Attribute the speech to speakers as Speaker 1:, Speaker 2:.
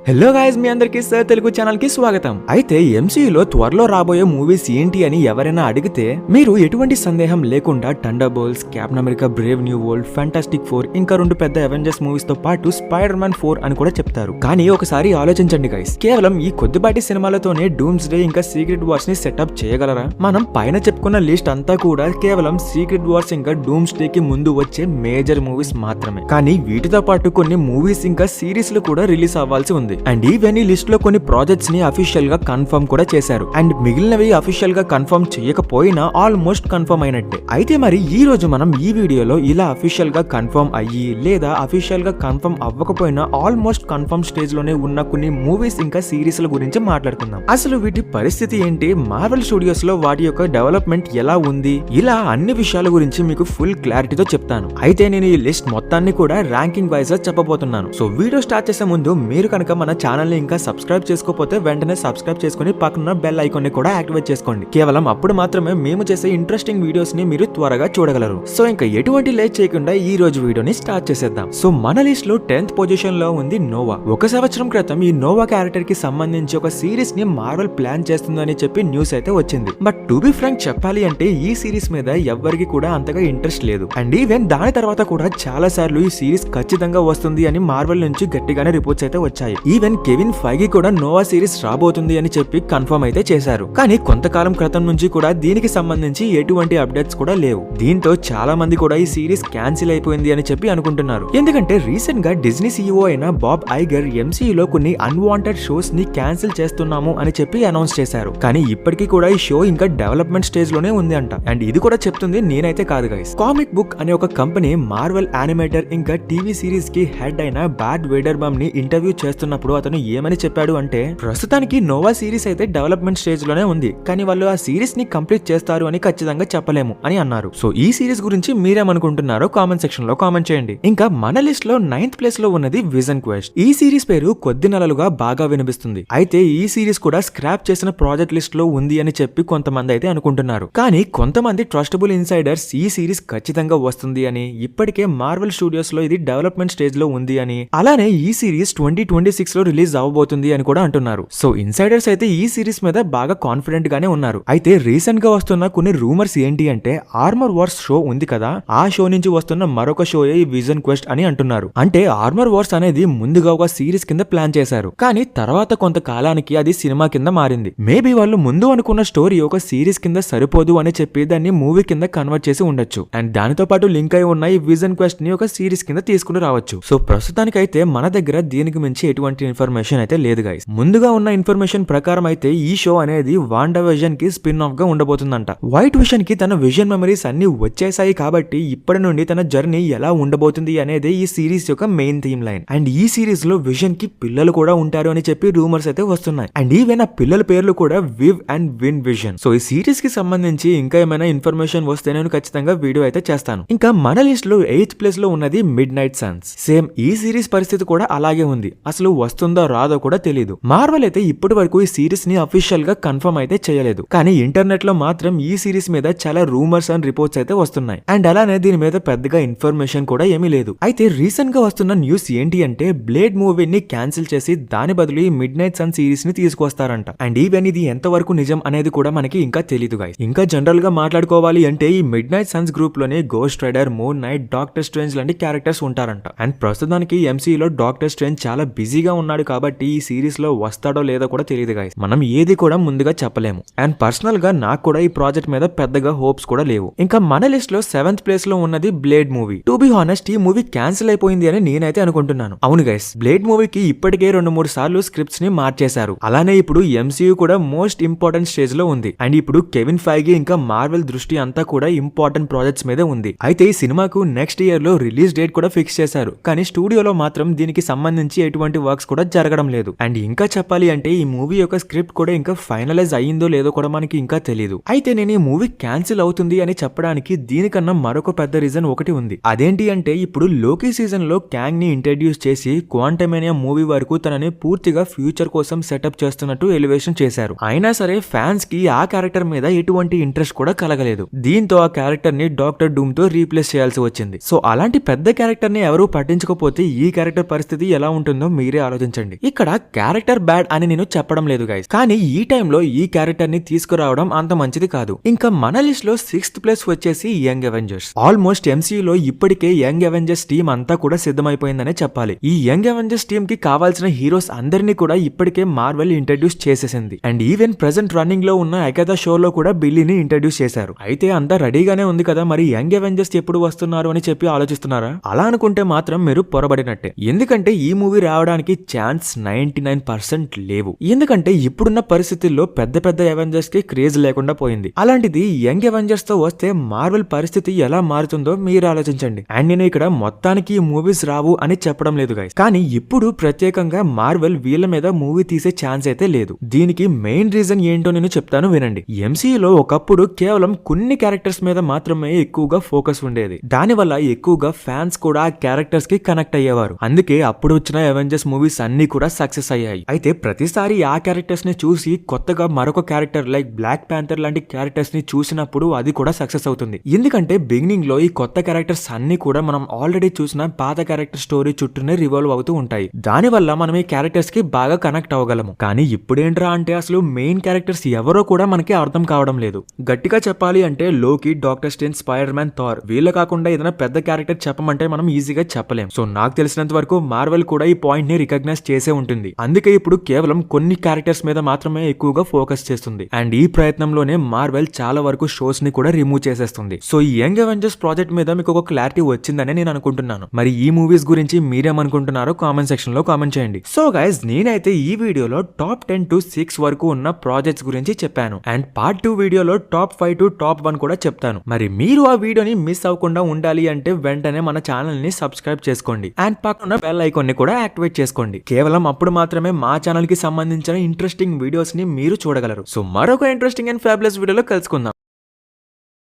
Speaker 1: Hello guys, మీ అందరికి sir Telugu channel కి స్వాగతం. అయితే ఎంసీయూలో త్వరలో రాబోయే మూవీస్ ఏంటి అని ఎవరైనా అడిగితే మీరు ఎటువంటి సందేహం లేకుండా Thunderbolts, Captain America Brave New World, Fantastic 4 ఇంకా 2 పెద్ద అవెంజర్స్ మూవీస్ తో పాటు స్పైడర్ మ్యాన్ 4 అని కూడా చెప్తారు. కానీ ఒకసారి ఆలోచించండి గైస్, కేవలం ఈ కొద్దిపాటి సినిమాలతోనే డూమ్స్ డే ఇంకా సీక్రెట్ వార్స్ ని సెటప్ చేయగలరా? మనం పైన చెప్పుకున్న లిస్ట్ అంతా కూడా కేవలం సీక్రెట్ వార్స్ ఇంకా డూమ్స్ డే కి ముందు వచ్చే మేజర్ మూవీస్ మాత్రమే. కానీ వీటితో పాటు కొన్ని మూవీస్ ఇంకా సిరీస్ లు కూడా రిలీజ్ అవ్వాల్సి ఉంది. అండ్ ఈవెన్ ఈ లిస్ట్ లో కొన్ని ప్రాజెక్ట్స్ ని అఫీషియల్ గా కన్ఫర్మ్ కూడా చేశారు. అండ్ మిగిలినవి అఫీషియల్ గా కన్ఫర్మ్ చేయకపోయినా ఆల్మోస్ట్ కన్ఫర్మ్ అయినట్టే. అయితే మరి ఈ రోజు మనం ఈ వీడియోలో ఇలా అఫీషియల్ గా కన్ఫర్మ్ అయ్యి లేదా అఫీషియల్ గా కన్ఫర్మ్ అవ్వకపోయినా ఆల్మోస్ట్ కన్ఫర్మ్ స్టేజ్ లోనే ఉన్న కొన్ని మూవీస్ ఇంకా సిరీస్ ల గురించి మాట్లాడుకుందాం. అసలు వీటి పరిస్థితి ఏంటి, మార్వెల్ స్టూడియోస్ లో వాటి యొక్క డెవలప్మెంట్ ఎలా ఉంది, ఇలా అన్ని విషయాల గురించి మీకు ఫుల్ క్లారిటీతో చెప్తాను. అయితే నేను ఈ లిస్ట్ మొత్తాన్ని కూడా ర్యాంకింగ్ వైజ్ గా చెప్పబోతున్నాను. సో వీడియో స్టార్ట్ చేసే ముందు మీరు కనుక మన ఛానల్ ని ఇంకా సబ్స్క్రైబ్ చేసుకోకపోతే వెంటనే సబ్స్క్రైబ్ చేసుకుని పక్కన బెల్ ఐకాన్ ని కూడా యాక్టివేట్ చేసుకోండి. కేవలం అప్పుడు మాత్రమే మేము చేసే ఇంట్రెస్టింగ్ వీడియోస్ ని మీరు త్వరగా చూడగలరు. సో ఇంకా ఎటువంటి లేట్ చేయకుండా ఈ రోజు వీడియోని స్టార్ట్ చేసేద్దాం. సో మన లిస్ట్ లో 10th పొజిషన్ లో ఉంది నోవా. ఒక సంవత్సరం క్రితం ఈ నోవా క్యారెక్టర్ కి సంబంధించి ఒక సిరీస్ ని మార్వెల్ ప్లాన్ చేస్తుందని చెప్పి న్యూస్ అయితే వచ్చింది. బట్ టు బి ఫ్రాంక్ చెప్పాలి అంటే ఈ సిరీస్ మీద ఎవ్వరికి కూడా అంతగా ఇంట్రెస్ట్ లేదు. అండ్ ఈవెన్ దాని తర్వాత కూడా చాలా సార్లు ఈ సిరీస్ ఖచ్చితంగా వస్తుంది అని మార్వెల్ నుంచి గట్టిగానే రిపోర్ట్స్ అయితే వచ్చాయి. ఈవెన్ కెవిన్ ఫైగి కూడా నోవా సిరీస్ రాబోతుంది అని చెప్పి కన్ఫర్మ్ అయితే చేశారు. కానీ కొంతకాలం క్రితం నుంచి కూడా దీనికి సంబంధించి ఎటువంటి అప్డేట్స్ కూడా లేవు. దీంతో చాలా మంది కూడా ఈ సిరీస్ క్యాన్సిల్ అయిపోయింది అని చెప్పి అనుకుంటున్నారు. ఎందుకంటే రీసెంట్ గా డిజ్నీ సీఈఓ అయిన బాబ్ ఐగర్ ఎంసీయూలో కొన్ని అన్వాంటెడ్ షోస్ ని క్యాన్సిల్ చేస్తున్నాము అని చెప్పి అనౌన్స్ చేశారు. కానీ ఇప్పటికీ కూడా ఈ షో ఇంకా డెవలప్మెంట్ స్టేజ్ లోనే ఉంది అంట. అండ్ ఇది కూడా చెప్తుంది నేనైతే కాదు గైస్. కామిక్ బుక్ అనే ఒక కంపెనీ మార్వెల్ యానిమేటర్ ఇంకా టీవీ సిరీస్ కి హెడ్ అయిన బ్యాడ్ వేడర్బామ్ ని ఇంటర్వ్యూ చేస్తున్నప్పుడు అతను ఏమని చెప్పాడు అంటే, ప్రస్తుతానికి నోవా సిరీస్ అయితే డెవలప్మెంట్ స్టేజ్ లోనే ఉంది, కానీ వాళ్ళు ఆ సిరీస్ ని కంప్లీట్ చేస్తారు అని ఖచ్చితంగా చెప్పలేము అని అన్నారు. సో ఈ సిరీస్ గురించి మీరేమనుకుంటున్నారో కామెంట్ సెక్షన్ లో కామెంట్ చేయండి. ఇంకా మన లిస్ట్ లో 9th ప్లేస్ లో ఉన్నది విజన్ క్వెస్ట్. ఈ సిరీస్ పేరు కొద్ది నెలలుగా బాగా వినిపిస్తుంది. అయితే ఈ సిరీస్ కూడా స్క్రాప్ చేసిన ప్రాజెక్ట్ లిస్ట్ లో ఉంది అని చెప్పి కొంతమంది అయితే అనుకుంటున్నారు. కానీ కొంతమంది ట్రస్టబుల్ ఇన్సైడర్స్ ఈ సిరీస్ ఖచ్చితంగా వస్తుంది అని, ఇప్పటికే మార్వెల్ స్టూడియోస్ లో ఇది డెవలప్మెంట్ స్టేజ్ లో ఉంది అని, అలానే ఈ సిరీస్ 2026 లో రిలీజ్ అవబోతుంది అని కూడా అంటున్నారు. సో ఇన్సైడర్స్ అయితే ఈ సిరీస్ మీద బాగా కాన్ఫిడెంట్ గానే ఉన్నారు. అయితే రీసెంట్ గా వస్తున్న కొన్ని రూమర్స్ ఏంటి అంటే, ఆర్మర్ వార్స్ షో ఉంది కదా, ఆ షో నుంచి వస్తున్న మరొక షోయే ఈ విజన్ క్వెస్ట్ అని అంటున్నారు. అంటే ఆర్మర్ వార్స్ అనేది ముందుగా ఒక సిరీస్ కింద ప్లాన్ చేశారు, కానీ తర్వాత కొంతకాలానికి అది సినిమా కింద మారింది. మేబీ వాళ్ళు ముందు అనుకున్న స్టోరీ ఒక సిరీస్ కింద సరిపోదు అని చెప్పి దాన్ని మూవీ కింద కన్వర్ట్ చేసి ఉండొచ్చు. అండ్ దానితో పాటు లింక్ అయి ఉన్న ఈ విజన్ క్వెస్ట్ ని ఒక సిరీస్ కింద తీసుకుని రావచ్చు. సో ప్రస్తుతానికైతే మన దగ్గర దీనికి మించి ఎటువంటి ఇన్ఫర్మేషన్ అయితే లేదు గైస్. ముందుగా ఉన్న ఇన్ఫర్మేషన్ ప్రకారం అయితే ఈ షో అనేది వాండా విజన్ కి స్పిన్ ఆఫ్ గా ఉండబోతుందంట. వైట్ విజన్ కి తన విజన్ మెమరీస్ అన్ని వచ్చేసాయి కాబట్టి ఇప్పటి నుండి తన జర్నీ ఎలా ఉండబోతుంది అనేది ఈ సిరీస్ యొక్క మెయిన్ థీమ్ లైన్. అండ్ ఈ సిరీస్ లో విజన్ కి పిల్లలు కూడా ఉంటారు అని చెప్పి రూమర్స్ అయితే వస్తున్నాయి. అండ్ ఈవెన్ ఆ పిల్లల పేర్లు కూడా వివ్ అండ్ విన్ విజన్. సో ఈ సిరీస్ కి సంబంధించి ఇంకా ఏమైనా ఇన్ఫర్మేషన్ వస్తే నేను ఖచ్చితంగా వీడియో అయితే చేస్తాను. ఇంకా మన లిస్ట్ లో 8th ప్లేస్ లో ఉన్నది మిడ్ నైట్ సన్స్. సేమ్ ఈ సిరీస్ పరిస్థితి కూడా అలాగే ఉంది. అసలు వస్తుందో రాదో కూడా తెలియదు. మార్వెల్ అయితే ఇప్పటి వరకు ఈ సిరీస్ ని అఫీషియల్ గా కన్ఫర్మ్ అయితే చేయలేదు. కానీ ఇంటర్నెట్ లో మాత్రం ఈ సిరీస్ మీద చాలా రూమర్స్ అండ్ రిపోర్ట్స్ అయితే వస్తున్నాయి. అండ్ అలానే దీని మీద పెద్దగా ఇన్ఫర్మేషన్ కూడా ఏమీ లేదు. అయితే రీసెంట్ గా వస్తున్న న్యూస్ ఏంటి అంటే, బ్లేడ్ మూవీని క్యాన్సిల్ చేసి దాని బదులు ఈ మిడ్ నైట్ సన్ సిరీస్ ని తీసుకొస్తారంట. అండ్ ఈవెన్ ఇది ఎంతవరకు నిజం అనేది కూడా మనకి ఇంకా తెలియదు గైస్. ఇంకా జనరల్ గా మాట్లాడుకోవాలి అంటే ఈ మిడ్ నైట్ సన్స్ గ్రూప్ లోనే Ghost Rider, Moon Knight, Doctor Strange లాంటి క్యారెక్టర్స్ ఉంటారంట. అండ్ ప్రస్తుతానికి ఎంసీయూలో డాక్టర్ స్ట్రేంజ్ చాలా బిజీగా ఉన్నాడు కాబట్టి ఈ సిరీస్ లో వస్తాడో లేదో కూడా తెలియదు గైస్. మనం ఏది కూడా ముందుగా చెప్పలేము. అండ్ పర్సనల్ గా నాకు కూడా ఈ ప్రాజెక్ట్ మీద పెద్దగా హోప్స్ కూడా లేవు. ఇంకా మన లిస్ట్ లో 7th ప్లేస్ లో ఉన్నది blade movie. To be honest ఈ మూవీ క్యాన్సిల్ అయిపోయింది అని నేనైతే అనుకుంటున్నాను. అవును గైస్, బ్లేడ్ మూవీకి ఇప్పటికే 2-3 సార్లు స్క్రిప్ట్స్ ని మార్చేశారు. అలానే ఇప్పుడు ఎంసీయూ కూడా మోస్ట్ ఇంపార్టెంట్ స్టేజ్ లో ఉంది. అండ్ ఇప్పుడు కెవిన్ ఫైగి ఇంకా మార్వెల్ దృష్టి అంతా కూడా ఇంపార్టెంట్ ప్రాజెక్ట్స్ మీద ఉంది. అయితే ఈ సినిమాకు నెక్స్ట్ ఇయర్ లో రిలీజ్ డేట్ కూడా ఫిక్స్ చేశారు. కానీ స్టూడియోలో మాత్రం దీనికి సంబంధించి ఎటువంటి వర్క్స్ కూడా జరగడం లేదు. అండ్ ఇంకా చెప్పాలి అంటే ఈ మూవీ యొక్క స్క్రిప్ట్ కూడా ఇంకా ఫైనలైజ్ అయ్యిందో లేదో కూడా మనకి ఇంకా తెలియదు. అయితే నేను ఈ మూవీ క్యాన్సిల్ అవుతుంది అని చెప్పడానికి దీనికన్నా మరొక పెద్ద రీజన్ ఒకటి ఉంది. అదేంటి అంటే, ఇప్పుడు లోకీ సీజన్ లో క్యాంగ్ ని ఇంట్రడ్యూస్ చేసి క్వాంటమేనియా మూవీ వరకు తనని పూర్తిగా ఫ్యూచర్ కోసం సెటప్ చేస్తున్నట్టు ఎలివేషన్ చేశారు. అయినా సరే ఫ్యాన్స్ కి ఆ క్యారెక్టర్ మీద ఎటువంటి ఇంట్రెస్ట్ కూడా కలగలేదు. దీంతో ఆ క్యారెక్టర్ ని డాక్టర్ డూమ్ తో రీప్లేస్ చేయాల్సి వచ్చింది. సో అలాంటి పెద్ద క్యారెక్టర్ ని ఎవరూ పట్టించకపోతే ఈ క్యారెక్టర్ పరిస్థితి ఎలా ఉంటుందో మీరే ఆలోచించండి. ఇక్కడ క్యారెక్టర్ బ్యాడ్ అని నేను చెప్పడం లేదు గైస్, కానీ ఈ టైంలో ఈ క్యారెక్టర్ ని తీసుకురావడం అంత మంచిది కాదు. ఇంకా మన లిస్ట్ లో 6th ప్లేస్ వచ్చేసి యంగ్ అవెంజర్స్. ఆల్మోస్ట్ ఎంసీయూలో ఇప్పటికే యంగ్ అవెంజర్స్ టీమ్ అంతా కూడా సిద్ధమైపోయిందనే చెప్పాలి. ఈ యంగ్ అవెంజర్స్ టీమ్ కి కావాల్సిన హీరోస్ అందరినీ కూడా ఇప్పటికే మార్వెల్ ఇంట్రడ్యూస్ చేసేసింది. అండ్ ఈవెన్ ప్రెసెంట్ రన్నింగ్ లో ఉన్న ఎకదా షోలో కూడా బిల్లీని ఇంట్రడ్యూస్ చేశారు. అయితే అంతా రెడీగానే ఉంది కదా, మరి యంగ్ అవెంజర్స్ ఎప్పుడు వస్తున్నారు అని చెప్పి ఆలోచిస్తున్నారా? అలా అనుకుంటే మాత్రం మీరు పొరబడినట్టే. ఎందుకంటే ఈ మూవీ రావడానికి ఛాన్స్ 99% లేవు. ఎందుకంటే ఇప్పుడున్న పరిస్థితుల్లో పెద్ద పెద్ద అవెంజర్స్ కి క్రేజ్ లేకుండా పోయింది. అలాంటిది యంగ్ అవెంజర్స్ తో వస్తే మార్వెల్ పరిస్థితి ఎలా మారుతుందో మీరు ఆలోచించండి. అండ్ నేను ఇక్కడ మొత్తానికి ఈ మూవీస్ రావు అని చెప్పడం లేదు గైస్, కానీ ఇప్పుడు ప్రత్యేకంగా మార్వెల్ వీళ్ళ మీద మూవీ తీసే ఛాన్స్ అయితే లేదు. దీనికి మెయిన్ రీజన్ ఏంటో నేను చెప్తాను వినండి. ఎంసీయూలో ఒకప్పుడు కేవలం కొన్ని క్యారెక్టర్స్ మీద మాత్రమే ఎక్కువగా ఫోకస్ ఉండేది. దానివల్ల ఎక్కువగా ఫ్యాన్స్ కూడా ఆ క్యారెక్టర్స్ కి కనెక్ట్ అయ్యేవారు. అందుకే అప్పుడు వచ్చిన అవెంజర్స్ మూవీస్ అన్ని కూడా సక్సెస్ అయ్యాయి. అయితే ప్రతిసారి ఆ క్యారెక్టర్స్ ని చూసి కొత్తగా మరొక క్యారెక్టర్ లైక్ బ్లాక్ ప్యాంథర్ లాంటి క్యారెక్టర్స్ ని చూసినప్పుడు అది కూడా సక్సెస్ అవుతుంది. ఎందుకంటే బిగినింగ్ లో ఈ కొత్త క్యారెక్టర్స్ అన్ని కూడా మనం ఆల్రెడీ చూసిన పాత క్యారెక్టర్ స్టోరీ చుట్టూనే రివాల్వ్ అవుతూ ఉంటాయి. దానివల్ల మనం ఈ క్యారెక్టర్స్ కి బాగా కనెక్ట్ అవ్వగలము. కానీ ఇప్పుడేంట్రా అంటే అసలు మెయిన్ క్యారెక్టర్స్ ఎవరో కూడా మనకి అర్థం కావడం లేదు. గట్టిగా చెప్పాలి అంటే లోకి, Doctor Strange, Spider Man, Thor వీళ్ళ కాకుండా ఏదైనా పెద్ద క్యారెక్టర్ చెప్పమంటే మనం ఈజీగా చెప్పలేం. సో నాకు తెలిసినంత వరకు మార్వెల్ కూడా ఈ పాయింట్ ని రికగ్నైజ్ చేసే ఉంటుంది. అందుకే ఇప్పుడు కేవలం కొన్ని క్యారెక్టర్స్ మీద మాత్రమే ఎక్కువగా ఫోకస్ చేస్తుంది. అండ్ ఈ ప్రయత్నంలోనే మార్వెల్ చాలా వరకు షోస్ ని కూడా రిమూవ్ చేసేస్తుంది. సో ఈ యంగ్ అవెంజర్స్ ప్రాజెక్ట్ మీద మీకు ఒక క్లారిటీ వచ్చిందని నేను అనుకుంటున్నాను. మరి ఈ మూవీస్ గురించి మీరేమనుకుంటున్నారో కామెంట్ సెక్షన్ లో కామెంట్ చేయండి. సో గైస్, నేనైతే ఈ వీడియోలో టాప్ 10 to 6 వరకు ఉన్న ప్రాజెక్ట్స్ గురించి చెప్పాను. అండ్ పార్ట్ 2 వీడియోలో టాప్ 5 to టాప్ 1 కూడా చెప్తాను. మరి మీరు ఆ వీడియోని మిస్ అవ్వకుండా ఉండాలి అంటే వెంటనే మన ఛానల్ ని సబ్స్క్రైబ్ చేసుకోండి. అండ్ పక్కన బెల్ ఐకాన్ ని కూడా యాక్టివేట్ చేసుకోండి. కేవలం అప్పుడు మాత్రమే మా ఛానల్ కి సంబంధించిన ఇంట్రెస్టింగ్ వీడియోస్ ని మీరు చూడగలరు. సో మరొక ఇంట్రెస్టింగ్ అండ్ ఫ్యాబులస్ వీడియోలో కలుసుకుందాం.